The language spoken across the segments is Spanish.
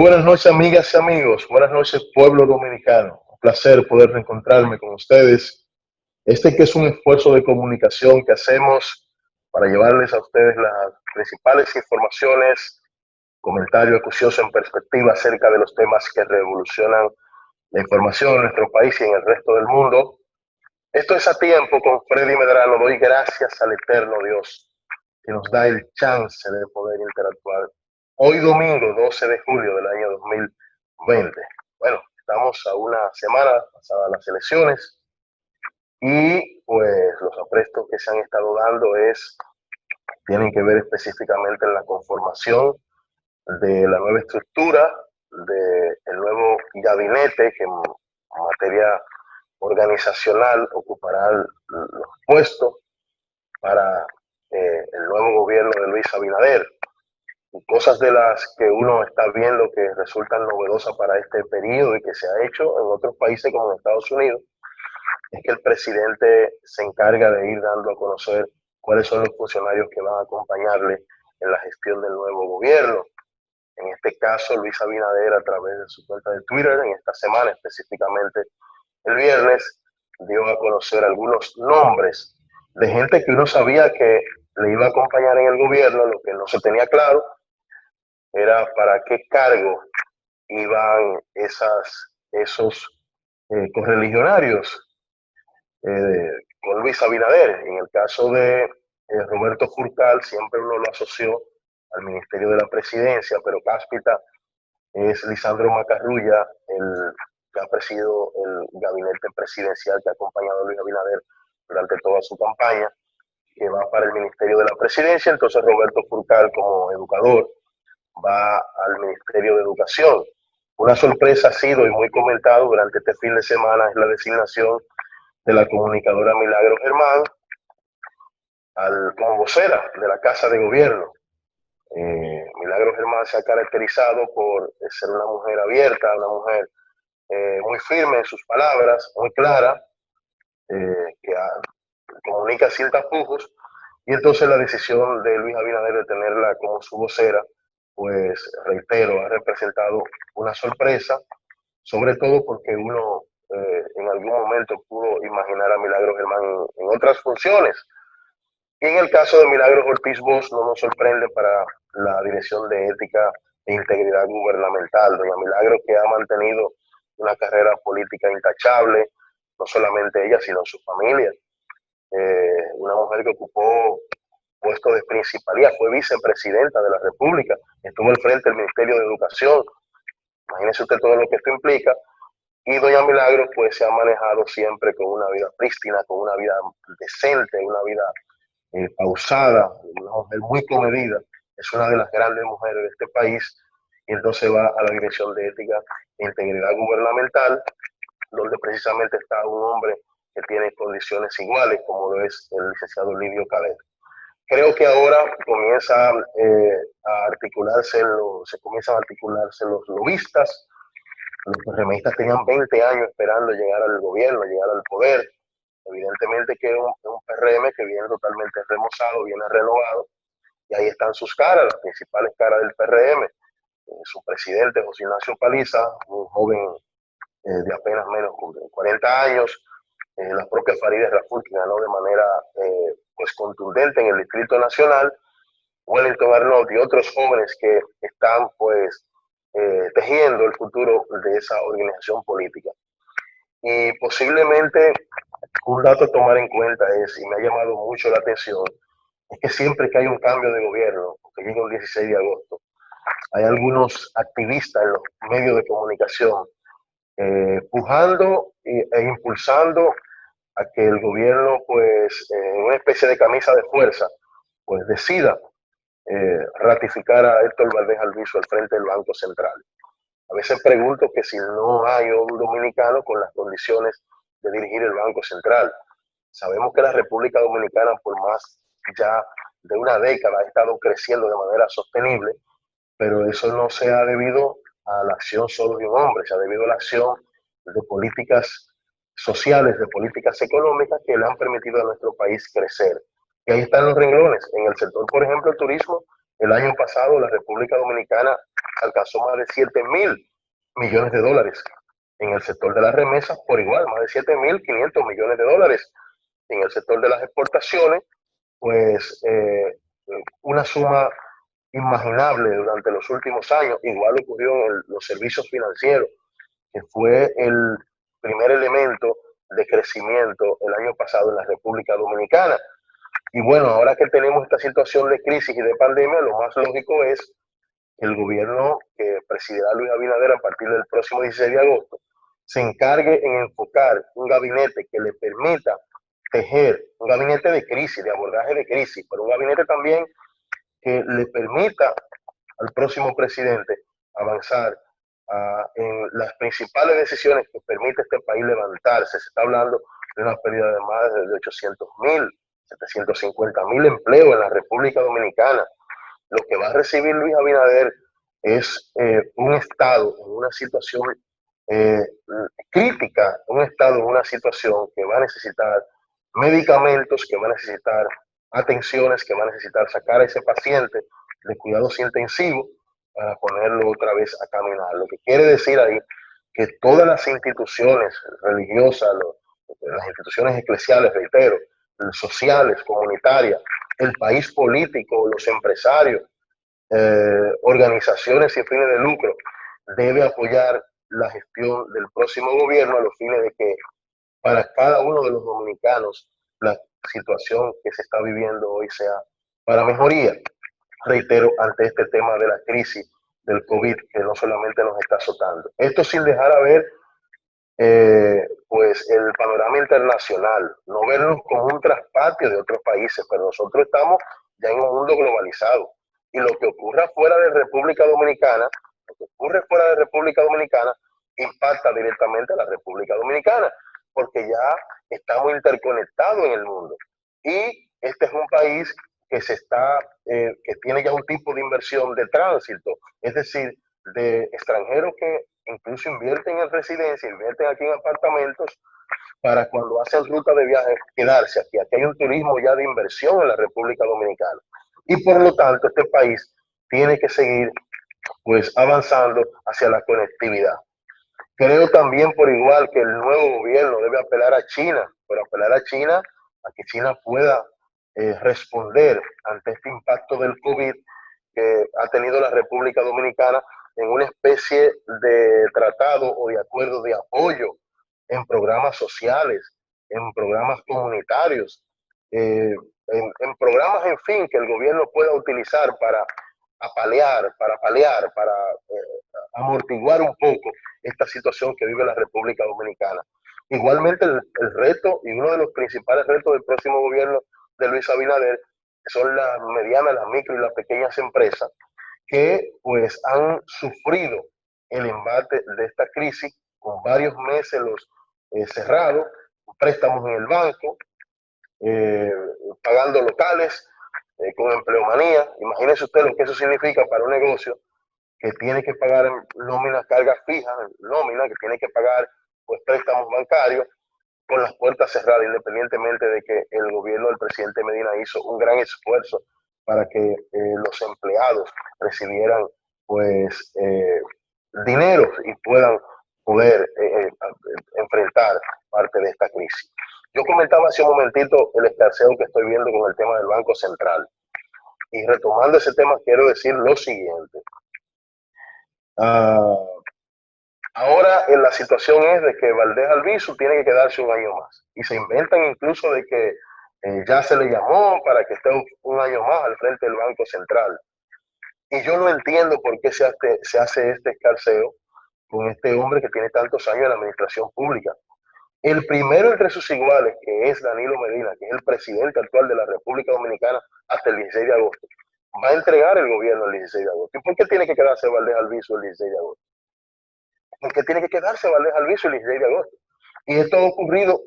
Buenas noches, amigas y amigos. Buenas noches, pueblo dominicano. Un placer poder reencontrarme con ustedes. Este que es un esfuerzo de comunicación que hacemos para llevarles a ustedes las principales informaciones, comentarios acuciosos en perspectiva acerca de los temas que revolucionan la información en nuestro país y en el resto del mundo. Esto es A Tiempo con Freddy Medrano. Doy gracias al eterno Dios que nos da el chance de poder interactuar. Hoy domingo 12 de julio del año 2020. Bueno, estamos a una semana pasadas las elecciones y pues los aprestos que se han estado dando tienen que ver específicamente en la conformación de la nueva estructura, del nuevo gabinete que en materia organizacional ocupará los puestos para el nuevo gobierno de Luis Abinader. Y cosas de las que uno está viendo que resultan novedosas para este periodo y que se ha hecho en otros países como en Estados Unidos, es que el presidente se encarga de ir dando a conocer cuáles son los funcionarios que van a acompañarle en la gestión del nuevo gobierno. En este caso, Luis Abinader, a través de su cuenta de Twitter, en esta semana específicamente el viernes, dio a conocer algunos nombres de gente que uno sabía que le iba a acompañar en el gobierno. Lo que no se tenía claro era para qué cargo iban esos correligionarios con Luis Abinader. En el caso de Roberto Furcal, siempre uno lo asoció al Ministerio de la Presidencia, pero cáspita es Lisandro Macarrulla, el que ha presidido el gabinete presidencial que ha acompañado a Luis Abinader durante toda su campaña, que va para el Ministerio de la Presidencia. Entonces Roberto Furcal, como educador, va al Ministerio de Educación. Una sorpresa ha sido y muy comentado durante este fin de semana es la designación de la comunicadora Milagros Germán como vocera de la Casa de Gobierno. Milagros Germán se ha caracterizado por ser una mujer abierta, una mujer muy firme en sus palabras, muy clara, que comunica sin tapujos, y entonces la decisión de Luis Abinader de tenerla como su vocera, pues reitero, ha representado una sorpresa, sobre todo porque uno en algún momento pudo imaginar a Milagros Germán en otras funciones. Y en el caso de Milagros Ortiz Bosch no nos sorprende para la Dirección de Ética e Integridad Gubernamental. Doña Milagros, que ha mantenido una carrera política intachable, no solamente ella, sino su familia. Una mujer que ocupó puesto de principalía, fue vicepresidenta de la República, estuvo al frente del Ministerio de Educación. Imagínese usted todo lo que esto implica. Y doña Milagros pues se ha manejado siempre con una vida prístina, con una vida decente, una vida pausada, una mujer muy comedida. Es una de las grandes mujeres de este país, y entonces va a la Dirección de Ética e Integridad Gubernamental, donde precisamente está un hombre que tiene condiciones iguales, como lo es el licenciado Lidio Cadet. Creo que ahora comienza se comienzan a articularse los lobistas. Los PRMistas tenían 20 años esperando llegar al gobierno, llegar al poder. Evidentemente que es un PRM que viene totalmente remozado, viene renovado, y ahí están sus caras, las principales caras del PRM. Su presidente, José Ignacio Paliza, un joven de apenas menos de 40 años, la propia Farideh Raful, que ganó de manera pues contundente en el Distrito Nacional, Wellington Arnold y otros jóvenes que están pues tejiendo el futuro de esa organización política. Y posiblemente un dato a tomar en cuenta es, y me ha llamado mucho la atención, es que siempre que hay un cambio de gobierno, que llega el 16 de agosto, hay algunos activistas en los medios de comunicación pujando e impulsando a que el gobierno, pues, en una especie de camisa de fuerza, pues decida ratificar a Héctor Valdés Albizu al frente del Banco Central. A veces pregunto que si no hay un dominicano con las condiciones de dirigir el Banco Central. Sabemos que la República Dominicana por más ya de una década ha estado creciendo de manera sostenible, pero eso no se ha debido a la acción solo de un hombre, se ha debido a la acción de políticas sociales, de políticas económicas que le han permitido a nuestro país crecer. Y ahí están los renglones. En el sector, por ejemplo, el turismo el año pasado la República Dominicana alcanzó más de 7.000 millones de dólares en el sector de las remesas, por igual, más de 7.500 millones de dólares en el sector de las exportaciones, pues una suma imaginable durante los últimos años. Igual ocurrió en los servicios financieros, que fue el primer elemento de crecimiento el año pasado en la República Dominicana. Y bueno, ahora que tenemos esta situación de crisis y de pandemia, lo más lógico es que el gobierno que presidirá Luis Abinader a partir del próximo 16 de agosto se encargue en enfocar un gabinete que le permita tejer, un gabinete de crisis, de abordaje de crisis, pero un gabinete también que le permita al próximo presidente avanzar en las principales decisiones que permite este país levantarse. Se está hablando de una pérdida de más de 800.000, 750.000 empleos en la República Dominicana. Lo que va a recibir Luis Abinader es un Estado en una situación eh, crítica, un Estado en una situación que va a necesitar medicamentos, que va a necesitar atenciones, que va a necesitar sacar a ese paciente de cuidados intensivos para ponerlo otra vez a caminar. Lo que quiere decir ahí que todas las instituciones religiosas, las instituciones eclesiales, reitero, sociales, comunitarias, el país político, los empresarios, organizaciones sin fines de lucro, debe apoyar la gestión del próximo gobierno a los fines de que para cada uno de los dominicanos la situación que se está viviendo hoy sea para mejoría. Reitero, ante este tema de la crisis del COVID que no solamente nos está azotando. Esto sin dejar a ver pues el panorama internacional, no vernos como un traspatio de otros países, pero nosotros estamos ya en un mundo globalizado. Y lo que ocurra fuera de República Dominicana, lo que ocurre fuera de República Dominicana, impacta directamente a la República Dominicana, porque ya estamos interconectados en el mundo. Y este es un país que que tiene ya un tipo de inversión de tránsito, es decir, de extranjeros que incluso invierten en residencia, invierten aquí en apartamentos para cuando hacen ruta de viaje quedarse aquí. Aquí hay un turismo ya de inversión en la República Dominicana. Y por lo tanto este país tiene que seguir pues avanzando hacia la conectividad. Creo también por igual que el nuevo gobierno debe apelar a China, pero apelar a China a que China pueda responder ante este impacto del COVID que ha tenido la República Dominicana en una especie de tratado o de acuerdo de apoyo en programas sociales, en programas comunitarios, en programas, en fin, que el gobierno pueda utilizar para paliar, para amortiguar un poco esta situación que vive la República Dominicana. Igualmente el reto y uno de los principales retos del próximo gobierno de Luis Abinader son las medianas, las micro y las pequeñas empresas que pues han sufrido el embate de esta crisis con varios meses los cerrados, préstamos en el banco, eh, pagando locales, con empleomanía. Imagínense usted lo que eso significa para un negocio que tiene que pagar nóminas, cargas fijas, nómina, que tiene que pagar pues préstamos bancarios con las puertas cerradas, independientemente de que el gobierno del presidente Medina hizo un gran esfuerzo para que los empleados recibieran pues dinero y puedan poder enfrentar parte de esta crisis. Yo comentaba hace un momentito el escarceo que estoy viendo con el tema del Banco Central. Y retomando ese tema, quiero decir lo siguiente. Ahora la situación es de que Valdés Albizu tiene que quedarse un año más. Y se inventan incluso de que ya se le llamó para que esté un año más al frente del Banco Central. Y yo no entiendo por qué se hace este escarceo con este hombre que tiene tantos años en la administración pública. El primero entre sus iguales, que es Danilo Medina, que es el presidente actual de la República Dominicana hasta el 16 de agosto, va a entregar el gobierno el 16 de agosto. ¿Y por qué tiene que quedarse Valdés Albizu el 16 de agosto? ¿Por qué tiene que quedarse Valdés Albizu el 16 de agosto? Y esto ha ocurrido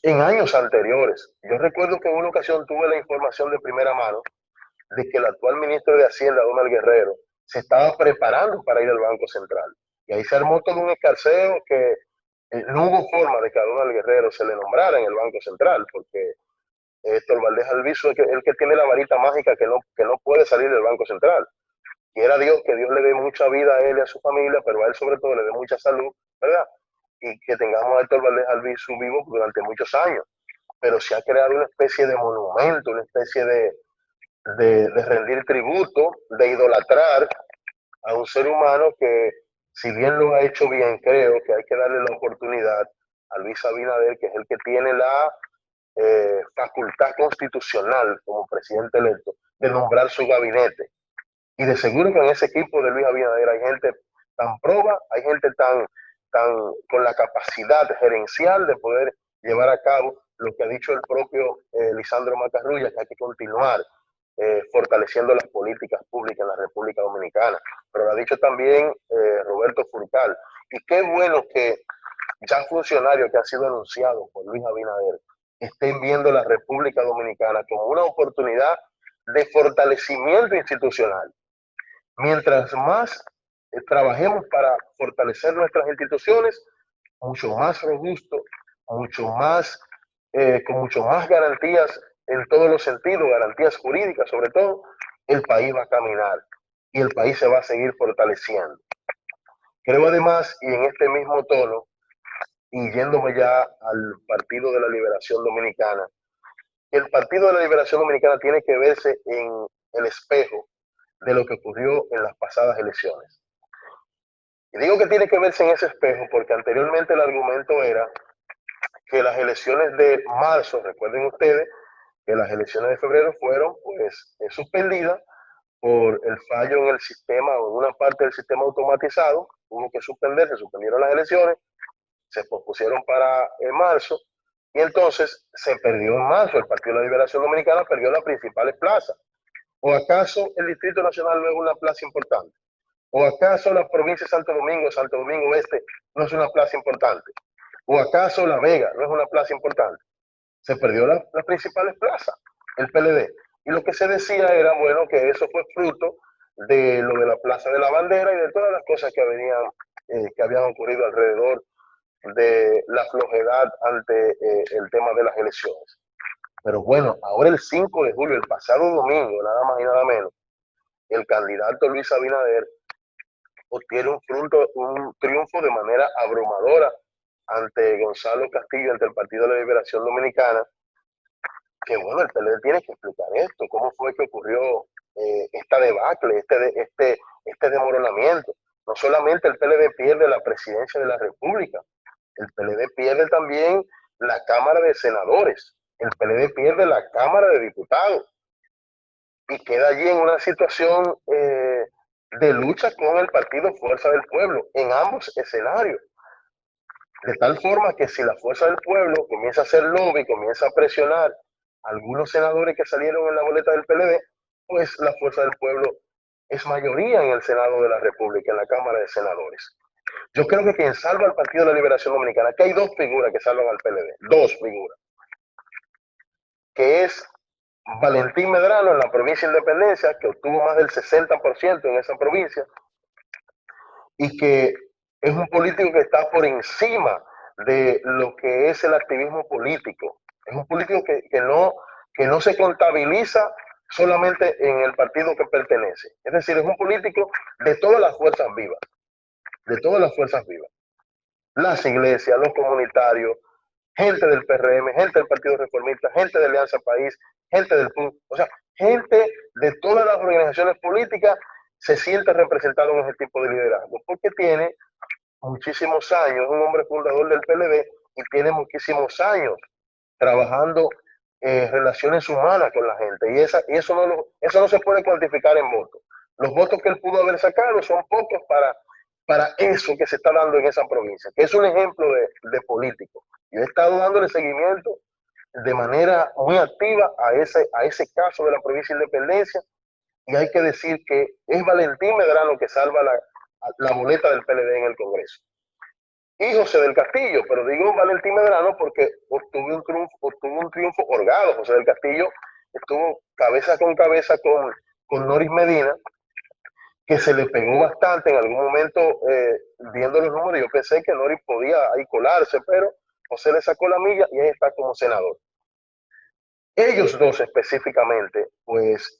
en años anteriores. Yo recuerdo que en una ocasión tuve la información de primera mano de que el actual ministro de Hacienda, Donald Guerrero, se estaba preparando para ir al Banco Central. Y ahí se armó todo un escarceo que no hubo forma de que a Donald Guerrero se le nombrara en el Banco Central, porque Héctor Valdés Albizu es el que tiene la varita mágica que no puede salir del Banco Central. Quiera Dios que Dios le dé mucha vida a él y a su familia, pero a él sobre todo le dé mucha salud, ¿verdad? Y que tengamos a Héctor Valdés Albizu vivo durante muchos años. Pero se ha creado una especie de monumento, una especie de rendir tributo, de idolatrar a un ser humano que, si bien lo ha hecho bien, creo que hay que darle la oportunidad a Luis Abinader, que es el que tiene la facultad constitucional como presidente electo, de nombrar su gabinete. Y de seguro que en ese equipo de Luis Abinader hay gente tan proba, hay gente tan con la capacidad gerencial de poder llevar a cabo lo que ha dicho el propio Lisandro Macarrulla, que hay que continuar fortaleciendo las políticas públicas en la República Dominicana. Pero lo ha dicho también Roberto Furcal. Y qué bueno que ya funcionarios que han sido anunciados por Luis Abinader estén viendo la República Dominicana como una oportunidad de fortalecimiento institucional. Mientras más trabajemos para fortalecer nuestras instituciones, mucho más robusto, mucho más, con mucho más garantías en todos los sentidos, garantías jurídicas sobre todo, el país va a caminar y el país se va a seguir fortaleciendo. Creo además, y en este mismo tono, y yéndome ya al Partido de la Liberación Dominicana, el Partido de la Liberación Dominicana tiene que verse en el espejo de lo que ocurrió en las pasadas elecciones. Y digo que tiene que verse en ese espejo porque anteriormente el argumento era que las elecciones de marzo, recuerden ustedes, que las elecciones de febrero fueron pues suspendidas por el fallo en el sistema o en una parte del sistema automatizado, hubo que suspender, se suspendieron las elecciones, se pospusieron para marzo, y entonces se perdió en marzo, el Partido de la Liberación Dominicana perdió las principales plazas. ¿O acaso el Distrito Nacional no es una plaza importante? ¿O acaso la provincia de Santo Domingo Este, no es una plaza importante? ¿O acaso La Vega no es una plaza importante? Se perdió las principales plazas, el PLD. Y lo que se decía era, bueno, que eso fue fruto de lo de la Plaza de la Bandera y de todas las cosas que habían ocurrido alrededor de la flojedad ante el tema de las elecciones. Pero bueno, ahora el 5 de julio, el pasado domingo, nada más y nada menos, el candidato Luis Abinader obtiene un triunfo de manera abrumadora ante Gonzalo Castillo, ante el Partido de la Liberación Dominicana, que bueno, el PLD tiene que explicar esto, cómo fue que ocurrió esta debacle, este desmoronamiento. No solamente el PLD pierde la presidencia de la República, el PLD pierde también la Cámara de Senadores, el PLD pierde la Cámara de Diputados y queda allí en una situación de lucha con el partido Fuerza del Pueblo en ambos escenarios. De tal forma que si la Fuerza del Pueblo comienza a hacer lobby, comienza a presionar a algunos senadores que salieron en la boleta del PLD, pues la Fuerza del Pueblo es mayoría en el Senado de la República, en la Cámara de Senadores. Yo creo que quien salva al Partido de la Liberación Dominicana, que hay dos figuras que salvan al PLD, dos figuras, que es Valentín Medrano en la provincia de Independencia, que obtuvo más del 60% en esa provincia, y que es un político que está por encima de lo que es el activismo político. Es un político que no se contabiliza solamente en el partido que pertenece. Es decir, es un político de todas las fuerzas vivas, de todas las fuerzas vivas. Las iglesias, los comunitarios, gente del PRM, gente del Partido Reformista, gente de Alianza País, gente del PUN, o sea, gente de todas las organizaciones políticas se siente representado en ese tipo de liderazgo, porque tiene muchísimos años, es un hombre fundador del PLD y tiene muchísimos años trabajando relaciones humanas con la gente, y eso no se puede cuantificar en votos. Los votos que él pudo haber sacado son pocos para eso que se está dando en esa provincia, que es un ejemplo de político. Yo he estado dándole seguimiento de manera muy activa a ese caso de la provincia de Independencia, y hay que decir que es Valentín Medrano que salva la boleta del PLD en el Congreso. Y José del Castillo, pero digo Valentín Medrano porque obtuvo un triunfo holgado. José del Castillo estuvo cabeza con Noris Medina, que se le pegó bastante en algún momento, viendo los números. Yo pensé que Noris podía ahí colarse, pero José le sacó la milla y ahí está como senador. Ellos dos específicamente, pues,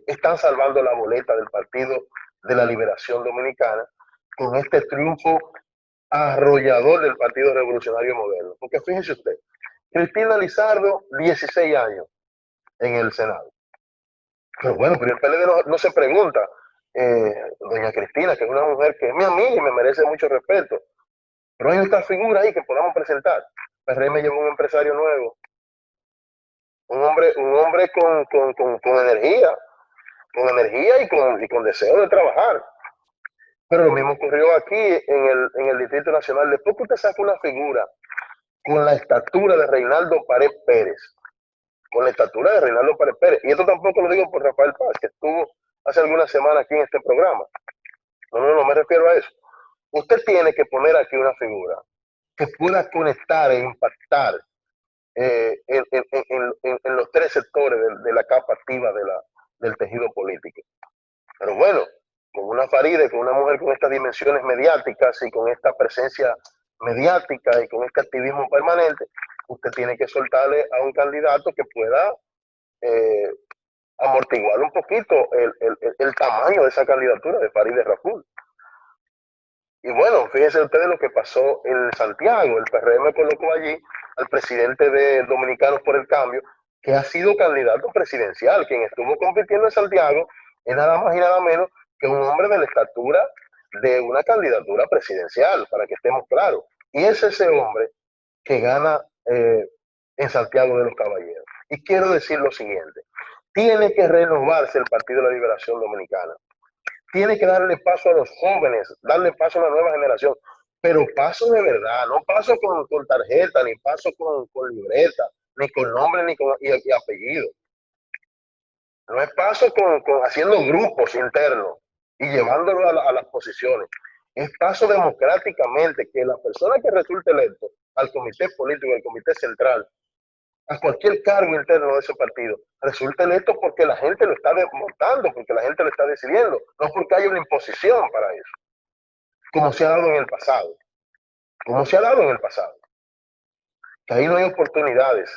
están salvando la boleta del Partido de la Liberación Dominicana con este triunfo arrollador del Partido Revolucionario Moderno. Porque fíjese usted, Cristina Lizardo, 16 años en el Senado. Pero bueno, pero el PLD no se pregunta, doña Cristina, que es una mujer que es mi amiga y me merece mucho respeto, pero hay otra figura ahí que podamos presentar. PRM llevó un empresario nuevo, un hombre con energía y con deseo de trabajar. Pero lo mismo ocurrió aquí en el Distrito Nacional. Después que usted saca una figura con la estatura de Reinaldo Pared Pérez, con la estatura de Reinaldo Pared Pérez, y esto tampoco lo digo por Rafael Paz, que estuvo hace algunas semanas aquí en este programa. No me refiero a eso. Usted tiene que poner aquí una figura que pueda conectar e impactar en los tres sectores de la capa activa del tejido político. Pero bueno, con una Faride, con una mujer con estas dimensiones mediáticas y con esta presencia mediática y con este activismo permanente, usted tiene que soltarle a un candidato que pueda eh, amortiguar un poquito el tamaño de esa candidatura de Farideh Raful. Y bueno, fíjense ustedes lo que pasó en Santiago. El PRM colocó allí al presidente de Dominicanos por el Cambio, que ha sido candidato presidencial. Quien estuvo compitiendo en Santiago es nada más y nada menos que un hombre de la estatura de una candidatura presidencial, para que estemos claros. Y es ese hombre que gana en Santiago de los Caballeros. Y quiero decir lo siguiente, tiene que renovarse el Partido de la Liberación Dominicana. Tiene que darle paso a los jóvenes, darle paso a la nueva generación, pero paso de verdad, no paso con tarjeta, ni paso con libreta, ni con nombre, ni con y apellido. No es paso haciendo grupos internos y llevándolo a las posiciones. Es paso democráticamente, que la persona que resulte electo al comité político, al comité central, a cualquier cargo interno de ese partido, resulta electo porque la gente lo está votando, porque la gente lo está decidiendo, no porque haya una imposición para eso, como se ha dado en el pasado, como se ha dado en el pasado, que ahí no hay oportunidades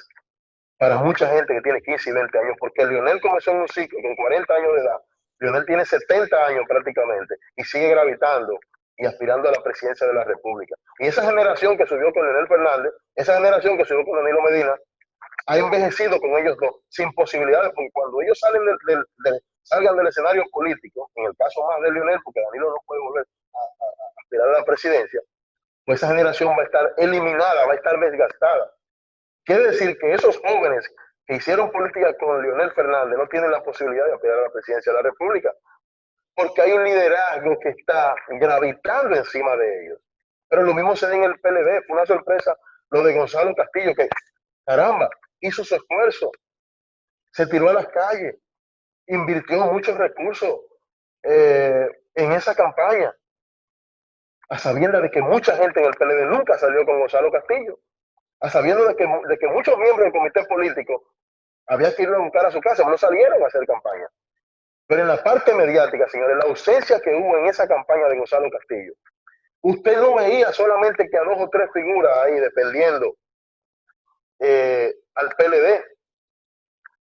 para mucha gente que tiene 15 y 20 años, porque Lionel comenzó en un ciclo con 40 años de edad, Lionel tiene 70 años prácticamente y sigue gravitando y aspirando a la presidencia de la República. Y esa generación que subió con Leonel Fernández, esa generación que subió con Danilo Medina, ha envejecido con ellos dos, sin posibilidades, porque cuando ellos salgan del escenario político, en el caso más de Lionel, porque Danilo no puede volver a aspirar a la presidencia, pues esa generación va a estar eliminada, va a estar desgastada. Quiere decir que esos jóvenes que hicieron política con Leonel Fernández no tienen la posibilidad de aspirar a la presidencia de la República, porque hay un liderazgo que está gravitando encima de ellos. Pero lo mismo se da en el PLD, fue una sorpresa lo de Gonzalo Castillo, que caramba, hizo su esfuerzo, se tiró a las calles, invirtió muchos recursos en esa campaña, a sabiendas de que mucha gente en el PLD nunca salió con Gonzalo Castillo, a sabiendas de que muchos miembros del comité político había que irlo a buscar a su casa, no salieron a hacer campaña. Pero en la parte mediática, señores, la ausencia que hubo en esa campaña de Gonzalo Castillo, usted no veía solamente que a dos o tres figuras ahí defendiendo al PLD,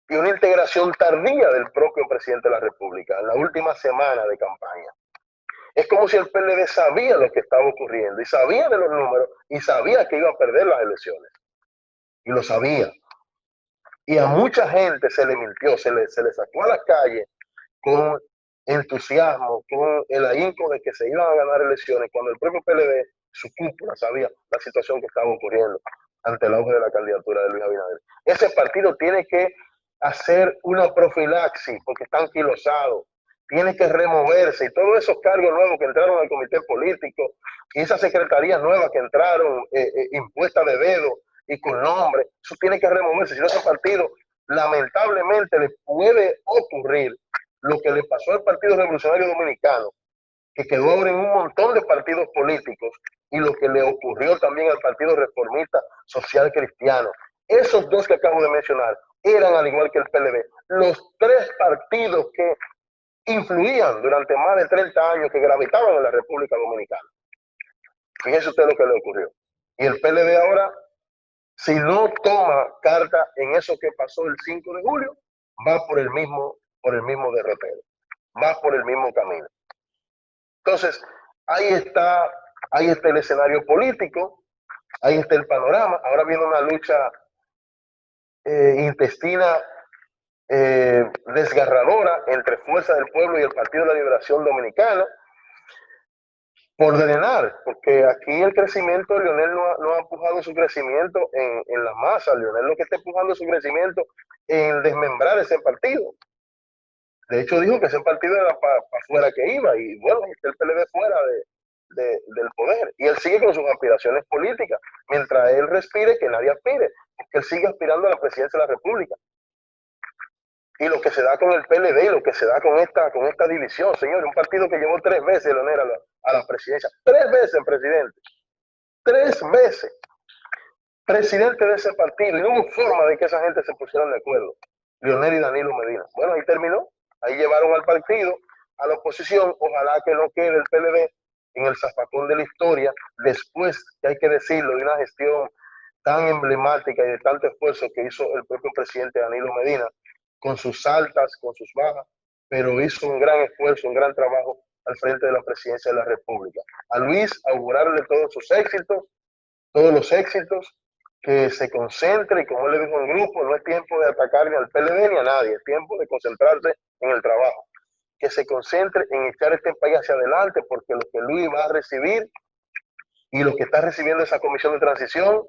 y una integración tardía del propio presidente de la República en la última semana de campaña. Es como si el PLD sabía lo que estaba ocurriendo y sabía de los números y sabía que iba a perder las elecciones. Y lo sabía. Y a mucha gente se le mintió, se le sacó a la calle con entusiasmo, con el ahínco de que se iban a ganar elecciones, cuando el propio PLD, su cúpula, sabía la situación que estaba ocurriendo ante el auge de la candidatura de Luis Abinader. Ese partido tiene que hacer una profilaxis porque está anquilosado, tiene que removerse, y todos esos cargos nuevos que entraron al comité político y esas secretarías nuevas que entraron impuestas de dedo y con nombre, eso tiene que removerse. Si no, ese partido lamentablemente le puede ocurrir lo que le pasó al Partido Revolucionario Dominicano, que quedó ahora en un montón de partidos políticos, y lo que le ocurrió también al Partido Reformista Social Cristiano. Esos dos que acabo de mencionar eran, al igual que el PLD, los tres partidos que influían durante más de 30 años, que gravitaban en la República Dominicana. Fíjese usted lo que le ocurrió. Y el PLD ahora si no toma carta en eso que pasó el 5 de julio, va por el mismo derrotero, va por el mismo camino. Entonces, ahí está el escenario político, ahí está el panorama. Ahora viene una lucha intestina desgarradora entre Fuerza del Pueblo y el Partido de la Liberación Dominicana por drenar, porque aquí el crecimiento, Leonel no ha empujado su crecimiento en la masa. Leonel lo que está empujando es su crecimiento en desmembrar ese partido. De hecho, dijo que ese partido era para fuera que iba, y bueno, está el PLD fuera del poder, y él sigue con sus aspiraciones políticas, mientras él respire, que nadie aspire, porque él sigue aspirando a la presidencia de la República. Y lo que se da con el PLD y lo que se da con esta división, señores, un partido que llevó 3 veces, Leonel, a la presidencia, 3 veces presidente, 3 veces presidente de ese partido, y no hubo forma de que esa gente se pusieran de acuerdo, Leonel y Danilo Medina. Bueno, ahí terminó. Ahí llevaron al partido a la oposición. Ojalá que no quede el PLD en el zafacón de la historia, después, que hay que decirlo, de una gestión tan emblemática y de tanto esfuerzo que hizo el propio presidente Danilo Medina, con sus altas, con sus bajas, pero hizo un gran esfuerzo, un gran trabajo al frente de la presidencia de la República. A Luis, augurarle todos sus éxitos, todos los éxitos, que se concentre, y como él le dijo a un grupo, no es tiempo de atacar ni al PLD ni a nadie, es tiempo de concentrarse en el trabajo, que se concentre en echar este país hacia adelante, porque lo que Luis va a recibir y lo que está recibiendo esa comisión de transición,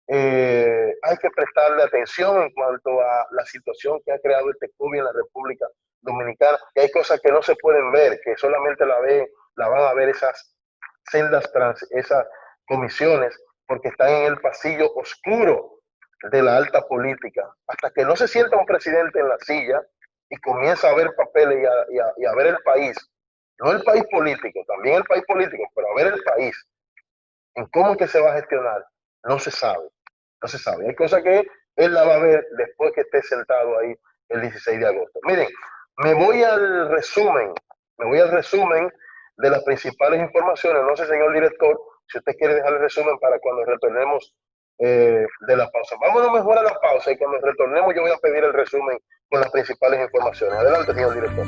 hay que prestarle atención en cuanto a la situación que ha creado este COVID en la República Dominicana, que hay cosas que no se pueden ver, que solamente la van a ver esas sendas esas comisiones, porque están en el pasillo oscuro de la alta política. Hasta que no se sienta un presidente en la silla y comienza a ver papeles y a ver el país, no el país político, también el país político, pero a ver el país, en cómo es que se va a gestionar, no se sabe. No se sabe. Hay cosas que él la va a ver después que esté sentado ahí el 16 de agosto. Miren, me voy al resumen de las principales informaciones. No sé, señor director, si usted quiere dejar el resumen para cuando retornemos de la pausa. Vámonos mejor a la pausa, y cuando retornemos yo voy a pedir el resumen con las principales informaciones. Adelante, señor director.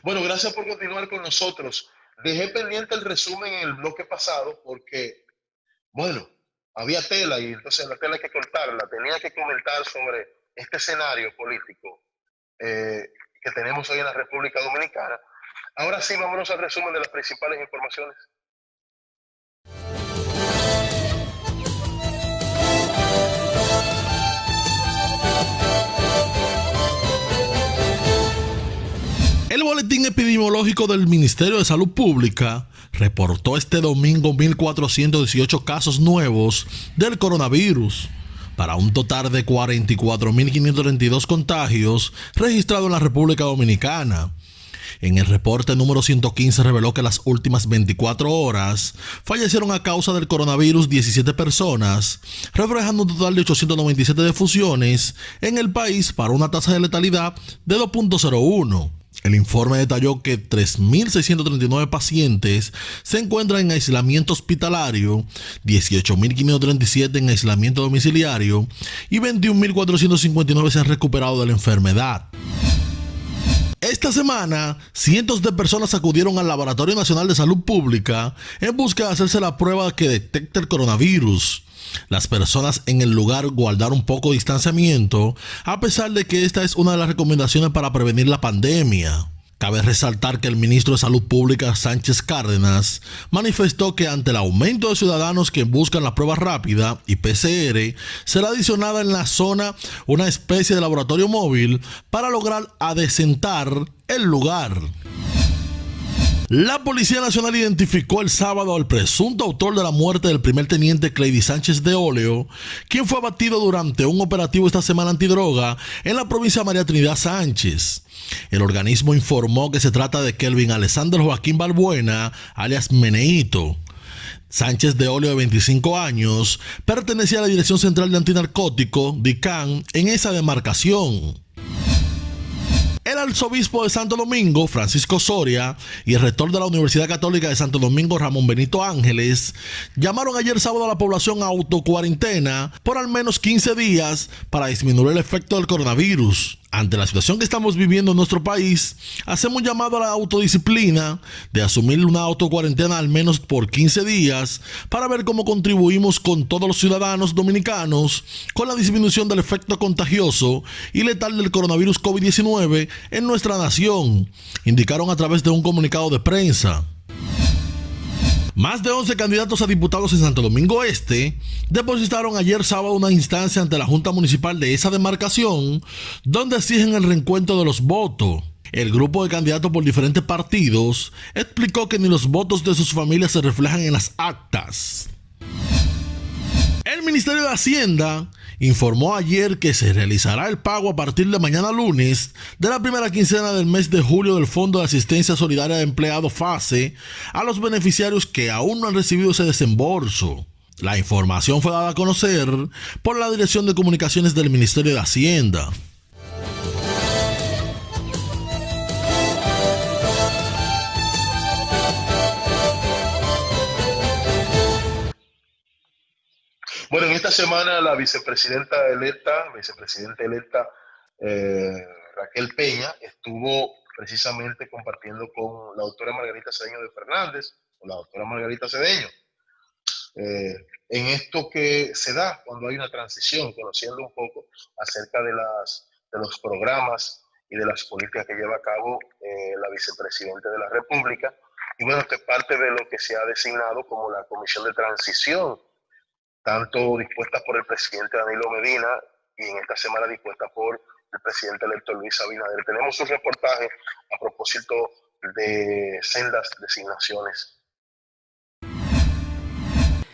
Bueno, gracias por continuar con nosotros. Dejé pendiente el resumen en el bloque pasado porque, bueno, había tela, y entonces la tela hay que cortarla. Tenía que comentar sobre este escenario político que tenemos hoy en la República Dominicana. Ahora sí, vámonos al resumen de las principales informaciones. El boletín epidemiológico del Ministerio de Salud Pública reportó este domingo 1.418 casos nuevos del coronavirus, para un total de 44.532 contagios registrados en la República Dominicana. En el reporte número 115 reveló que las últimas 24 horas fallecieron a causa del coronavirus 17 personas, reflejando un total de 897 defunciones en el país para una tasa de letalidad de 2.01. El informe detalló que 3.639 pacientes se encuentran en aislamiento hospitalario, 18.537 en aislamiento domiciliario y 21.459 se han recuperado de la enfermedad. Esta semana, cientos de personas acudieron al Laboratorio Nacional de Salud Pública en busca de hacerse la prueba que detecta el coronavirus. Las personas en el lugar guardaron un poco de distanciamiento, a pesar de que esta es una de las recomendaciones para prevenir la pandemia. Cabe resaltar que el ministro de Salud Pública, Sánchez Cárdenas, manifestó que ante el aumento de ciudadanos que buscan la prueba rápida y PCR, será adicionada en la zona una especie de laboratorio móvil para lograr adecentar el lugar. La Policía Nacional identificó el sábado al presunto autor de la muerte del primer teniente Cleidy Sánchez de Oleo, quien fue abatido durante un operativo esta semana antidroga en la provincia de María Trinidad Sánchez. El organismo informó que se trata de Kelvin Alexander Joaquín Balbuena, alias Meneíto. Sánchez de Oleo, de 25 años, pertenecía a la Dirección Central de Antinarcótico, DICAN, en esa demarcación. El arzobispo de Santo Domingo, Francisco Soria, y el rector de la Universidad Católica de Santo Domingo, Ramón Benito Ángeles, llamaron ayer sábado a la población a autocuarentena por al menos 15 días para disminuir el efecto del coronavirus. Ante la situación que estamos viviendo en nuestro país, hacemos un llamado a la autodisciplina de asumir una autocuarentena al menos por 15 días para ver cómo contribuimos con todos los ciudadanos dominicanos con la disminución del efecto contagioso y letal del coronavirus COVID-19 en nuestra nación, indicaron a través de un comunicado de prensa. Más de 11 candidatos a diputados en Santo Domingo Este depositaron ayer sábado una instancia ante la Junta Municipal de esa demarcación donde exigen el reencuentro de los votos. El grupo de candidatos por diferentes partidos explicó que ni los votos de sus familias se reflejan en las actas. El Ministerio de Hacienda informó ayer que se realizará el pago a partir de mañana lunes de la primera quincena del mes de julio del Fondo de Asistencia Solidaria de Empleados FASE a los beneficiarios que aún no han recibido ese desembolso. La información fue dada a conocer por la Dirección de Comunicaciones del Ministerio de Hacienda. Bueno, en esta semana la vicepresidenta electa Raquel Peña estuvo precisamente compartiendo con la doctora Margarita Cedeño de Fernández, o la doctora Margarita Cedeño, en esto que se da cuando hay una transición, conociendo un poco acerca de los programas y de las políticas que lleva a cabo la vicepresidenta de la República, y bueno, que es parte de lo que se ha designado como la Comisión de Transición, tanto dispuesta por el presidente Danilo Medina y en esta semana dispuesta por el presidente electo Luis Abinader. Tenemos un reportaje a propósito de sendas designaciones.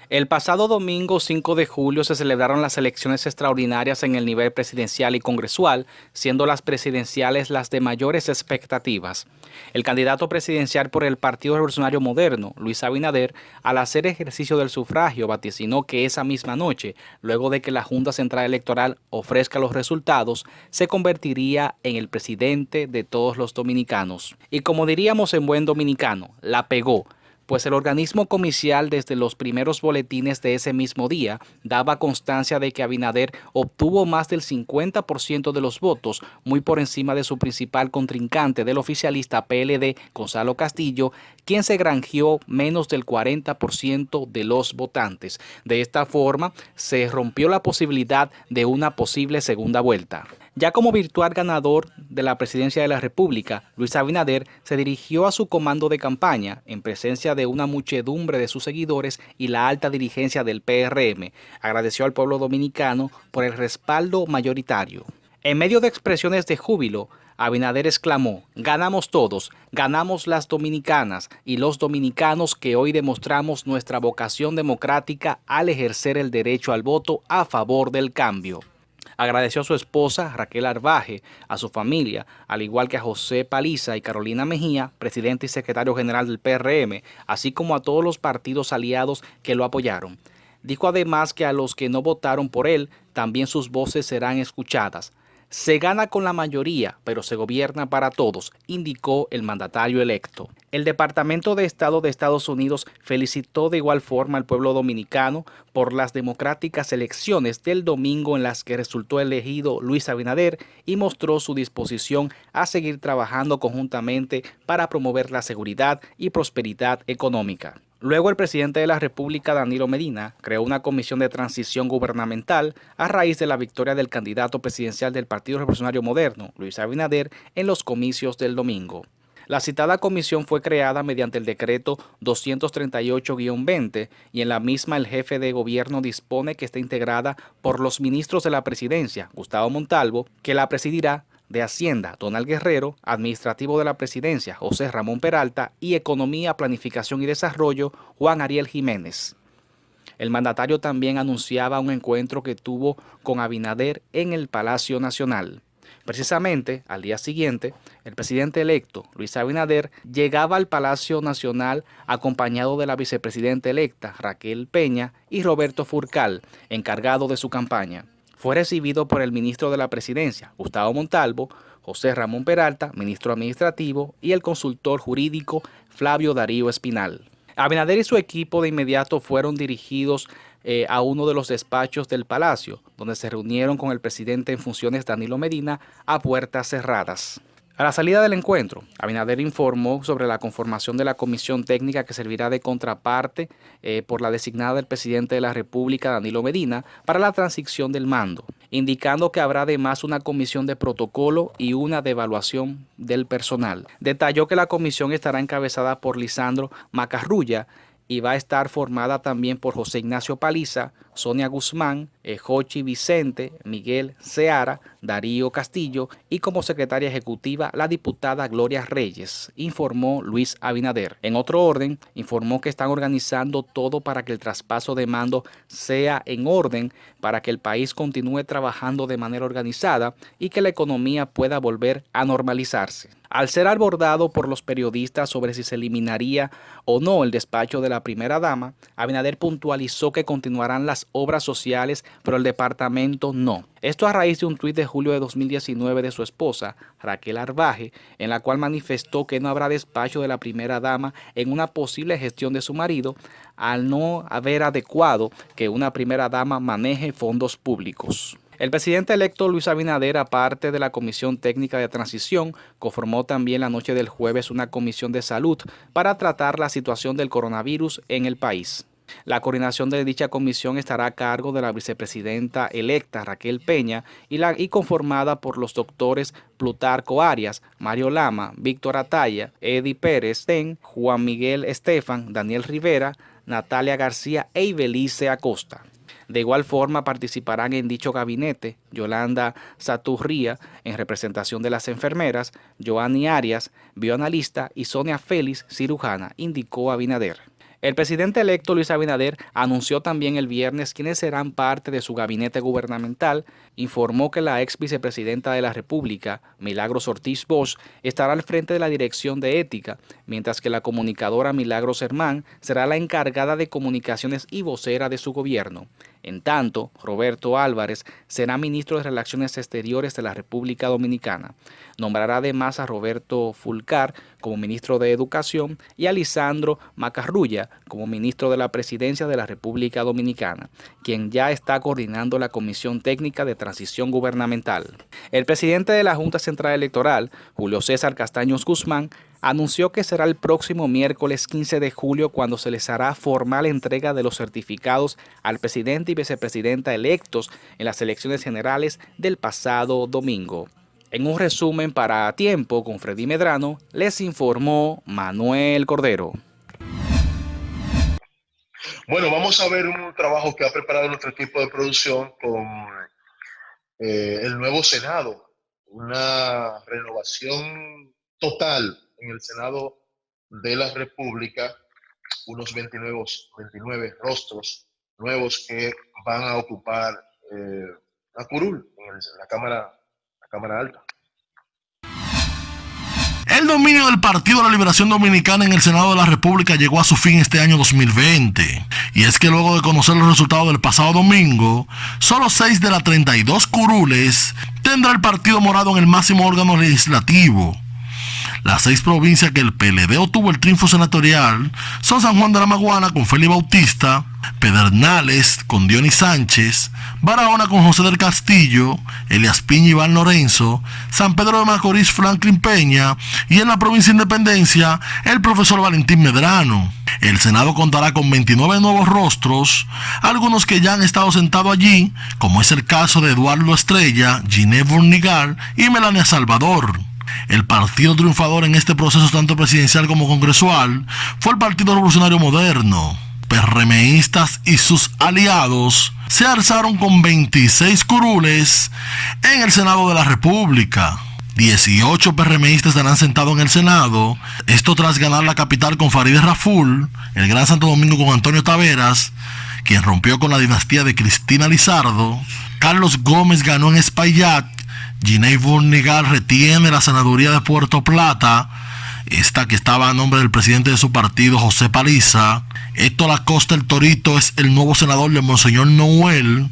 El pasado domingo 5 de julio se celebraron las elecciones extraordinarias en el nivel presidencial y congresual, siendo las presidenciales las de mayores expectativas. El candidato presidencial por el Partido Revolucionario Moderno, Luis Abinader, al hacer ejercicio del sufragio, vaticinó que esa misma noche, luego de que la Junta Central Electoral ofrezca los resultados, se convertiría en el presidente de todos los dominicanos. Y como diríamos en buen dominicano, la pegó, pues el organismo comicial desde los primeros boletines de ese mismo día daba constancia de que Abinader obtuvo más del 50% de los votos, muy por encima de su principal contrincante del oficialista PLD, Gonzalo Castillo, quien se granjeó menos del 40% de los votantes. De esta forma, se rompió la posibilidad de una posible segunda vuelta. Ya como virtual ganador de la presidencia de la República, Luis Abinader se dirigió a su comando de campaña en presencia de una muchedumbre de sus seguidores y la alta dirigencia del PRM. Agradeció al pueblo dominicano por el respaldo mayoritario. En medio de expresiones de júbilo, Abinader exclamó: "Ganamos todos, ganamos las dominicanas y los dominicanos que hoy demostramos nuestra vocación democrática al ejercer el derecho al voto a favor del cambio". Agradeció a su esposa Raquel Arbaje, a su familia, al igual que a José Paliza y Carolina Mejía, presidente y secretario general del PRM, así como a todos los partidos aliados que lo apoyaron. Dijo además que a los que no votaron por él, también sus voces serán escuchadas. Se gana con la mayoría, pero se gobierna para todos, indicó el mandatario electo. El Departamento de Estado de Estados Unidos felicitó de igual forma al pueblo dominicano por las democráticas elecciones del domingo en las que resultó elegido Luis Abinader y mostró su disposición a seguir trabajando conjuntamente para promover la seguridad y prosperidad económica. Luego el presidente de la República, Danilo Medina, creó una comisión de transición gubernamental a raíz de la victoria del candidato presidencial del Partido Revolucionario Moderno, Luis Abinader, en los comicios del domingo. La citada comisión fue creada mediante el decreto 238-20 y en la misma el jefe de gobierno dispone que esté integrada por los ministros de la presidencia, Gustavo Montalvo, que la presidirá, de Hacienda, Donald Guerrero, Administrativo de la Presidencia, José Ramón Peralta, y Economía, Planificación y Desarrollo, Juan Ariel Jiménez. El mandatario también anunciaba un encuentro que tuvo con Abinader en el Palacio Nacional. Precisamente, al día siguiente, el presidente electo, Luis Abinader, llegaba al Palacio Nacional acompañado de la vicepresidenta electa, Raquel Peña, y Roberto Furcal, encargado de su campaña. Fue recibido por el ministro de la Presidencia, Gustavo Montalvo, José Ramón Peralta, ministro administrativo, y el consultor jurídico, Flavio Darío Espinal. Abinader y su equipo de inmediato fueron dirigidos a uno de los despachos del Palacio, donde se reunieron con el presidente en funciones Danilo Medina a puertas cerradas. A la salida del encuentro, Abinader informó sobre la conformación de la comisión técnica que servirá de contraparte por la designada del presidente de la República, Danilo Medina, para la transición del mando, indicando que habrá además una comisión de protocolo y una de evaluación del personal. Detalló que la comisión estará encabezada por Lisandro Macarrulla y va a estar formada también por José Ignacio Paliza, Sonia Guzmán, Jochi Vicente, Miguel Seara, Darío Castillo y como secretaria ejecutiva la diputada Gloria Reyes, informó Luis Abinader. En otro orden, informó que están organizando todo para que el traspaso de mando sea en orden, para que el país continúe trabajando de manera organizada y que la economía pueda volver a normalizarse. Al ser abordado por los periodistas sobre si se eliminaría o no el despacho de la primera dama, Abinader puntualizó que continuarán las obras sociales, pero el departamento no. Esto a raíz de un tuit de julio de 2019 de su esposa, Raquel Arbaje, en la cual manifestó que no habrá despacho de la primera dama en una posible gestión de su marido, al no haber adecuado que una primera dama maneje fondos públicos. El presidente electo Luis Abinader, aparte de la Comisión Técnica de Transición, conformó también la noche del jueves una comisión de salud para tratar la situación del coronavirus en el país. La coordinación de dicha comisión estará a cargo de la vicepresidenta electa Raquel Peña y conformada por los doctores Plutarco Arias, Mario Lama, Víctor Ataya, Eddie Pérez Ten, Juan Miguel Estefan, Daniel Rivera, Natalia García e Ibelice Acosta. De igual forma participarán en dicho gabinete Yolanda Saturría en representación de las enfermeras, Joanny Arias, bioanalista y Sonia Félix, cirujana, indicó Abinader. El presidente electo Luis Abinader anunció también el viernes quiénes serán parte de su gabinete gubernamental. Informó que la ex vicepresidenta de la República, Milagros Ortiz Bosch, estará al frente de la Dirección de Ética, mientras que la comunicadora Milagros Hermán será la encargada de comunicaciones y vocera de su gobierno. En tanto, Roberto Álvarez será ministro de Relaciones Exteriores de la República Dominicana. Nombrará además a Roberto Fulcar como ministro de Educación y a Lisandro Macarrulla como ministro de la Presidencia de la República Dominicana, quien ya está coordinando la Comisión Técnica de Transición Gubernamental. El presidente de la Junta Central Electoral, Julio César Castaños Guzmán, anunció que será el próximo miércoles 15 de julio cuando se les hará formal entrega de los certificados al presidente y vicepresidenta electos en las elecciones generales del pasado domingo. En un resumen para A Tiempo con Freddy Medrano, les informó Manuel Cordero. Bueno, vamos a ver un trabajo que ha preparado nuestro equipo de producción con el nuevo Senado, una renovación total en el Senado de la República, unos 29 rostros nuevos que van a ocupar la curul en la Cámara Alta. El dominio del Partido de la Liberación Dominicana en el Senado de la República llegó a su fin este año 2020. Y es que luego de conocer los resultados del pasado domingo, solo 6 de las 32 curules tendrá el Partido Morado en el máximo órgano legislativo. Las 6 provincias que el PLD obtuvo el triunfo senatorial son San Juan de la Maguana con Félix Bautista, Pedernales con Dionis Sánchez, Barahona con José del Castillo, Elias Piña y Iván Lorenzo, San Pedro de Macorís Franklin Peña y en la provincia de Independencia el profesor Valentín Medrano. El Senado contará con 29 nuevos rostros, algunos que ya han estado sentados allí, como es el caso de Eduardo Estrella, Ginés Bornigal y Melania Salvador. El partido triunfador en este proceso tanto presidencial como congresual fue el Partido Revolucionario Moderno. PRMistas y sus aliados se alzaron con 26 curules en el Senado de la República. 18 PRMistas estarán sentados en el Senado, esto tras ganar la capital con Farideh Raful, el Gran Santo Domingo con Antonio Taveras, quien rompió con la dinastía de Cristina Lizardo. Carlos Gómez ganó en Espaillat, Giney Burnigal retiene la senaduría de Puerto Plata, esta que estaba a nombre del presidente de su partido, José Paliza. Héctor Acosta el Torito es el nuevo senador de Monseñor Noel.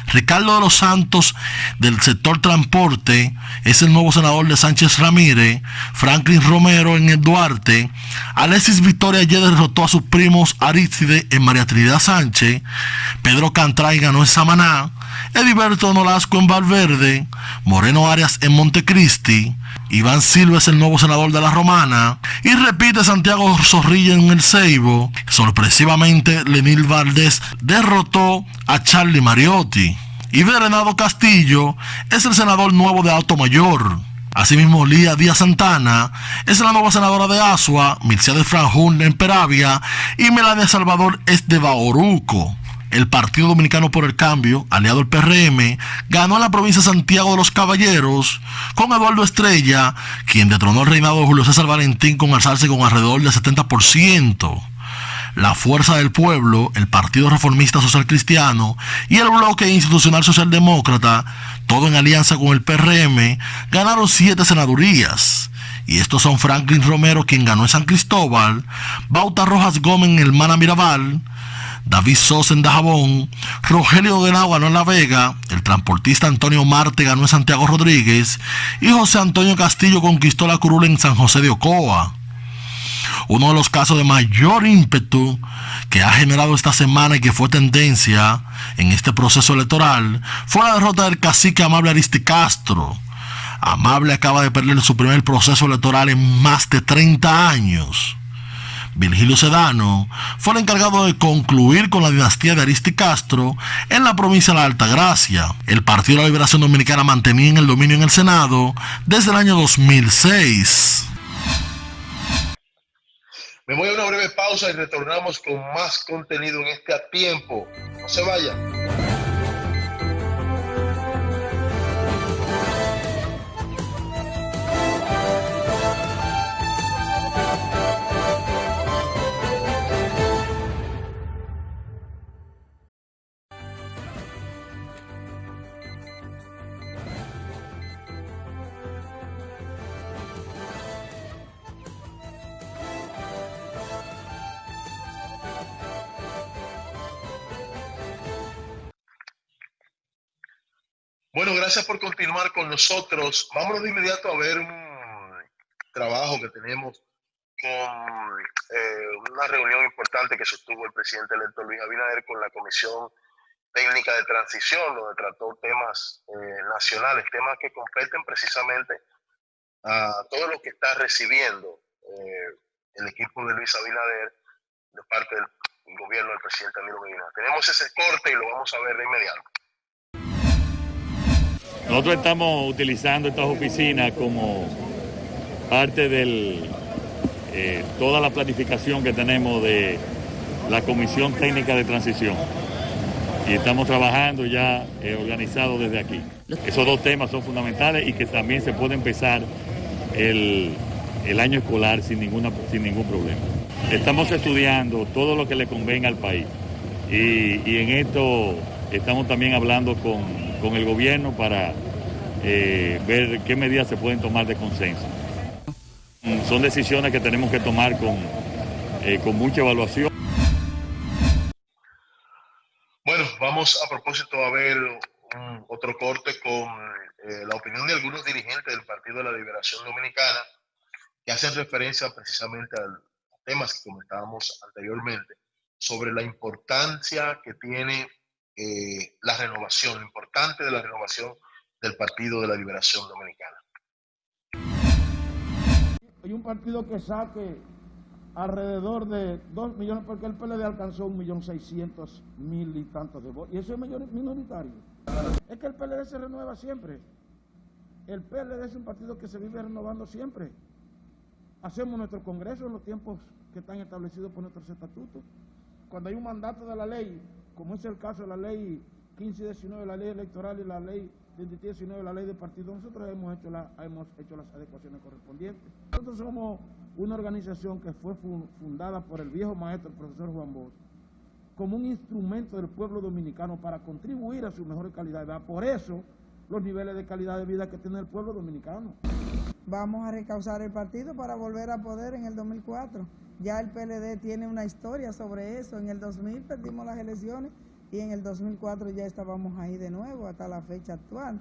Ricardo de los Santos del sector transporte es el nuevo senador de Sánchez Ramírez. Franklin Romero en el Duarte. Alexis Victoria ayer derrotó a sus primos Aristide en María Trinidad Sánchez. Pedro Cantray ganó en Samaná. Ediberto Nolasco en Valverde. Moreno Arias en Montecristi. Iván Silva es el nuevo senador de La Romana. Y repite Santiago Zorrilla en el Ceibo. Sorpresivamente, Lenil Valdés derrotó a Charlie Mariotti. Y Berenado Castillo es el senador nuevo de Alto Mayor. Asimismo, Lía Díaz Santana es la nueva senadora de Asua. Milciades Franjún en Peravia. Y Melania Salvador es de Bauruco. El Partido Dominicano por el Cambio, aliado al PRM, ganó en la provincia de Santiago de los Caballeros con Eduardo Estrella, quien detronó el reinado de Julio César Valentín con alzarse con alrededor del 70%. La Fuerza del Pueblo, el Partido Reformista Social Cristiano y el Bloque Institucional Socialdemócrata, todo en alianza con el PRM, ganaron 7 senadurías. Y estos son Franklin Romero, quien ganó en San Cristóbal, Bauta Rojas Gómez en Hermana Mirabal, David Sosa en Dajabón, Rogelio Guenao ganó en La Vega, el transportista Antonio Marte ganó en Santiago Rodríguez y José Antonio Castillo conquistó la curul en San José de Ocoa. Uno de los casos de mayor ímpetu que ha generado esta semana y que fue tendencia en este proceso electoral fue la derrota del cacique Amable Aristi Castro. Amable acaba de perder su primer proceso electoral en más de 30 años. Virgilio Sedano fue el encargado de concluir con la dinastía de Aristi Castro en la provincia de la Altagracia. El Partido de la Liberación Dominicana mantenía el dominio en el Senado desde el año 2006. Me voy a una breve pausa y retornamos con más contenido en este A Tiempo. No se vayan. Bueno, gracias por continuar con nosotros. Vámonos de inmediato a ver un trabajo que tenemos con una reunión importante que sostuvo el presidente electo Luis Abinader con la Comisión Técnica de Transición, donde trató temas nacionales, temas que competen precisamente a todo lo que está recibiendo el equipo de Luis Abinader de parte del gobierno del presidente Danilo Medina. Tenemos ese corte y lo vamos a ver de inmediato. Nosotros estamos utilizando estas oficinas como parte de toda la planificación que tenemos de la Comisión Técnica de Transición. Y estamos trabajando ya organizados desde aquí. Esos dos temas son fundamentales y que también se puede empezar el año escolar sin ningún problema. Estamos estudiando todo lo que le convenga al país y en esto estamos también hablando con el gobierno para ver qué medidas se pueden tomar de consenso. Son decisiones que tenemos que tomar con mucha evaluación. Bueno, vamos a propósito a ver otro corte con la opinión de algunos dirigentes del Partido de la Liberación Dominicana que hacen referencia precisamente a temas que comentábamos anteriormente sobre la importancia que tiene la renovación, lo importante de la renovación del Partido de la Liberación Dominicana. Hay un partido que saque alrededor de 2 millones, porque el PLD alcanzó 1.600.000 y tantos de votos, y eso es minoritario. Es que el PLD se renueva siempre. El PLD es un partido que se vive renovando siempre. Hacemos nuestro congreso en los tiempos que están establecidos por nuestros estatutos. Cuando hay un mandato de la ley, como es el caso de la ley 15 y 19, la ley electoral y la ley 2019 la ley de partido, nosotros hemos hecho las adecuaciones correspondientes. Nosotros somos una organización que fue fundada por el viejo maestro, el profesor Juan Bosch, como un instrumento del pueblo dominicano para contribuir a su mejor calidad de vida. Por eso, los niveles de calidad de vida que tiene el pueblo dominicano. Vamos a recausar el partido para volver a poder en el 2004. Ya el PLD tiene una historia sobre eso. En el 2000 perdimos las elecciones y en el 2004 ya estábamos ahí de nuevo hasta la fecha actual.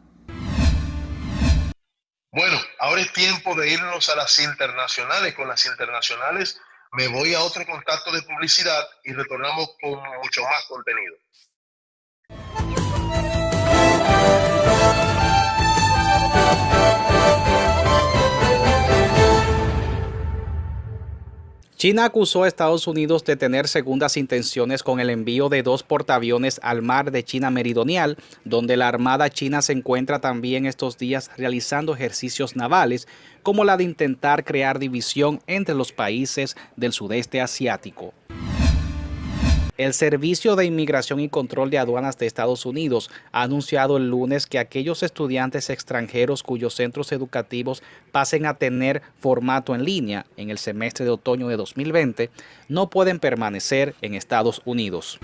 Bueno, ahora es tiempo de irnos a las internacionales. Con las internacionales me voy a otro contacto de publicidad y retornamos con mucho más contenido. China acusó a Estados Unidos de tener segundas intenciones con el envío de 2 portaaviones al mar de China Meridional, donde la Armada China se encuentra también estos días realizando ejercicios navales, como la de intentar crear división entre los países del sudeste asiático. El Servicio de Inmigración y Control de Aduanas de Estados Unidos ha anunciado el lunes que aquellos estudiantes extranjeros cuyos centros educativos pasen a tener formato en línea en el semestre de otoño de 2020 no pueden permanecer en Estados Unidos.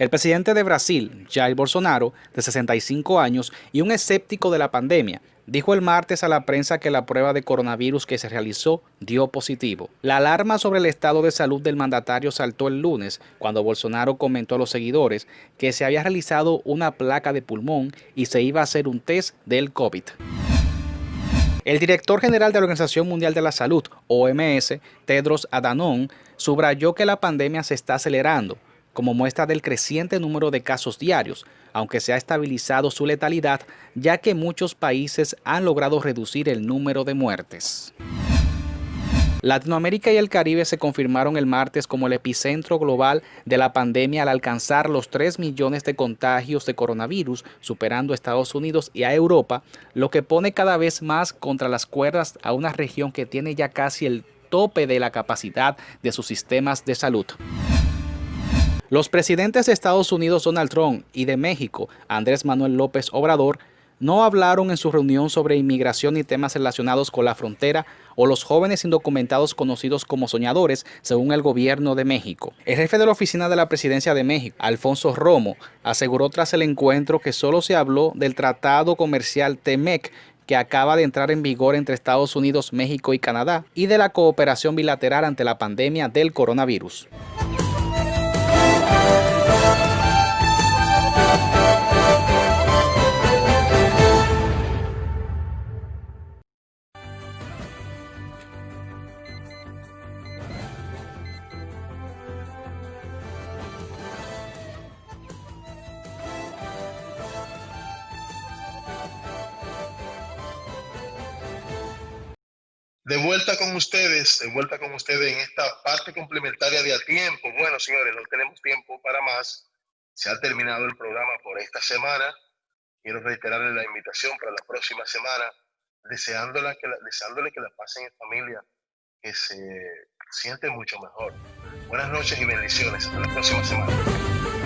El presidente de Brasil, Jair Bolsonaro, de 65 años y un escéptico de la pandemia, dijo el martes a la prensa que la prueba de coronavirus que se realizó dio positivo. La alarma sobre el estado de salud del mandatario saltó el lunes cuando Bolsonaro comentó a los seguidores que se había realizado una placa de pulmón y se iba a hacer un test del COVID. El director general de la Organización Mundial de la Salud, OMS, Tedros Adhanom, subrayó que la pandemia se está acelerando, como muestra del creciente número de casos diarios, aunque se ha estabilizado su letalidad, ya que muchos países han logrado reducir el número de muertes. Latinoamérica y el Caribe se confirmaron el martes como el epicentro global de la pandemia al alcanzar los 3 millones de contagios de coronavirus, superando a Estados Unidos y a Europa, lo que pone cada vez más contra las cuerdas a una región que tiene ya casi el tope de la capacidad de sus sistemas de salud. Los presidentes de Estados Unidos Donald Trump y de México Andrés Manuel López Obrador no hablaron en su reunión sobre inmigración y temas relacionados con la frontera o los jóvenes indocumentados conocidos como soñadores, según el gobierno de México. El jefe de la oficina de la presidencia de México, Alfonso Romo, aseguró tras el encuentro que solo se habló del tratado comercial TEMEC, que acaba de entrar en vigor entre Estados Unidos, México y Canadá, y de la cooperación bilateral ante la pandemia del coronavirus. De vuelta con ustedes en esta parte complementaria de A Tiempo. Bueno, señores, no tenemos tiempo para más. Se ha terminado el programa por esta semana. Quiero reiterarle la invitación para la próxima semana, deseándole que la pasen en familia, que se sienten mucho mejor. Buenas noches y bendiciones. Hasta la próxima semana.